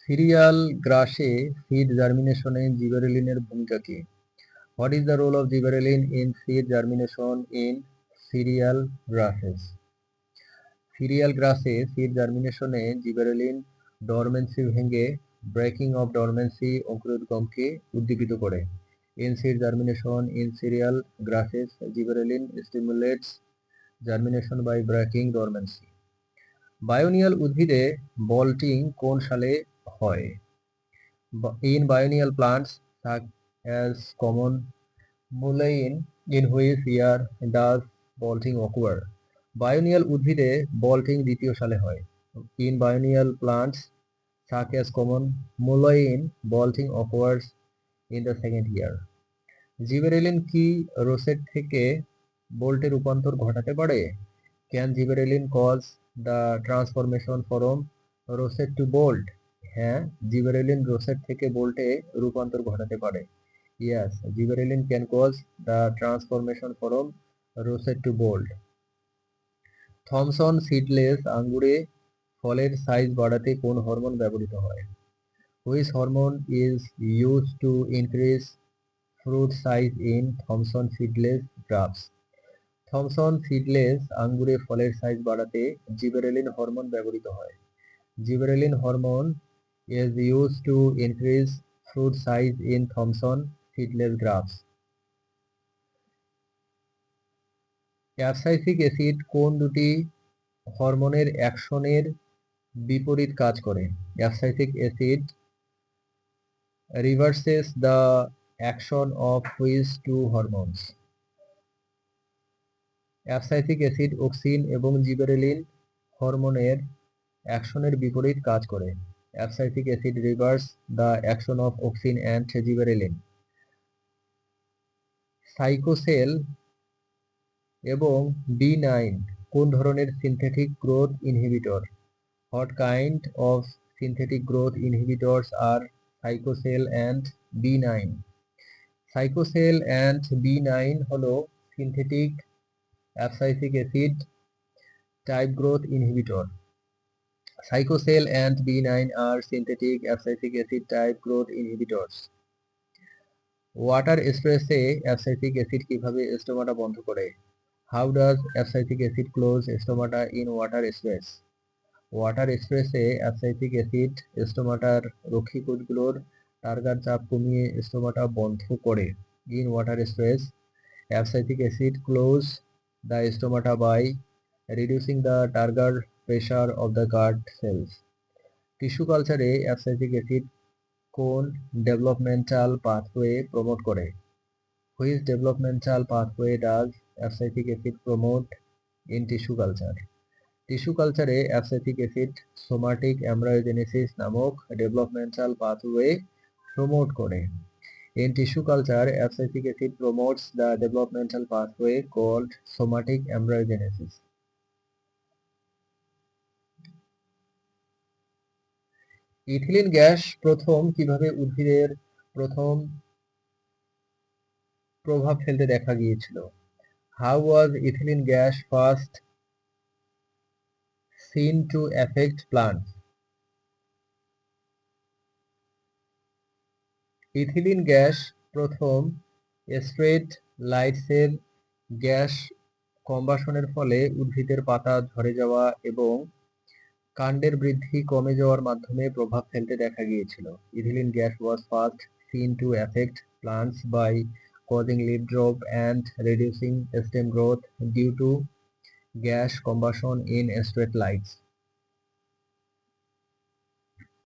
Serial গ্রাসে seed জার্মিনেশনে জিবারেলিনের ভূমিকা কি? What is the role of gibberellin in seed germination in cereal grasses? Cereal গ্রাসে সিড জার্মিনেশনে জিবারেলিন ডরমেন্সি ভেঙে ব্রেকিং অফ ডরমেন্সি অঙ্কুরোদ্গমকে উদ্দীপিত করে। In seed germination in cereal grasses gibberellin stimulates germination by breaking dormancy. Biennial উদ্ভিদে bolting কোন সালে হয়? In biennial plants such as common mullein, in which year does bolting occur? বায়োনিয়াল উদ্ভিদে বল্টিং দ্বিতীয় সালে হয়। In biennial plants such as common mullein, bolting occurs in the second year. Gibberellin কি rosette থেকে বোল্টে রূপান্তর ঘটাতে পারে? Can gibberellin cause the transformation from rosette to bolt? হ্যাঁ, জিবেরেলিন রোসেট থেকে বোল্টে রূপান্তর ঘটাতে পারে। Yes, gibberellin can cause the transformation from rosette to bolt. Thomson seedless আঙ্গুরে ফলের সাইজ বাড়াতে কোন হরমোন ব্যবহৃত হয়? Which hormone is used to increase fruit size in Thomson seedless grapes? Thomson seedless আঙ্গুরে ফলের সাইজ বাড়াতে জিবেরেলিন হরমোন ব্যবহৃত হয়। Gibberellin hormone is used to increase fruit size in Thomson seedless grapes. Abscisic acid কোন দুটি হরমোনের অ্যাকশনের বিপরীত কাজ করে? Abscisic acid reverses the action of which two hormones? Abscisic acid auxin এবং জিবেরেলিন হরমোনের অ্যাকশনের বিপরীত কাজ করে। Abscisic acid reverse the action of auxin and gibberellin. Cycocel এবং B9 কোন ধরনের synthetic growth inhibitor? What kind of synthetic growth inhibitors are cycocel and B9? Cycocel and B9 হলো synthetic abscisic acid type growth inhibitor. Cycocel and B9 are synthetic abscisic acid type growth inhibitors. Water স্প্রেসে abscisic acid কিভাবে stomata বন্ধ করে? How does abscisic acid close stomata in water stress? Water স্প্রেসে abscisic acid স্টোমাটার রক্ষীকোষগুলোর turgor চাপ কমিয়ে stomata বন্ধ করে। In water stress abscisic acid close the stomata by reducing the turgor pressure of the guard cells. Tissue কালচারে abscisic acid কোন developmental pathway promote করে? Which developmental pathway does abscisic acid promote in tissue culture? Tissue কালচারে abscisic acid somatic embryogenesis নামক developmental pathway promote করে। In tissue culture, abscisic acid promotes the developmental pathway called somatic embryogenesis. Ethylene gas প্রথম কিভাবে উদ্ভিদের প্রথম প্রভাব ফেলতে দেখা গিয়েছিল? How was ethylene gas first seen to affect plants? Ethylene gas প্রথম স্ট্রেট লাইটসের গ্যাস কম্বাশনের ফলে উদ্ভিদের পাতা ঝরে যাওয়া এবং কাণ্ডের বৃদ্ধি কমে যাওয়ার মাধ্যমে প্রভাব ফেলতে দেখা গিয়েছিল। Ethylene gas was first seen to affect plants by causing leaf drop and reducing stem growth due to gas combustion in straight lights.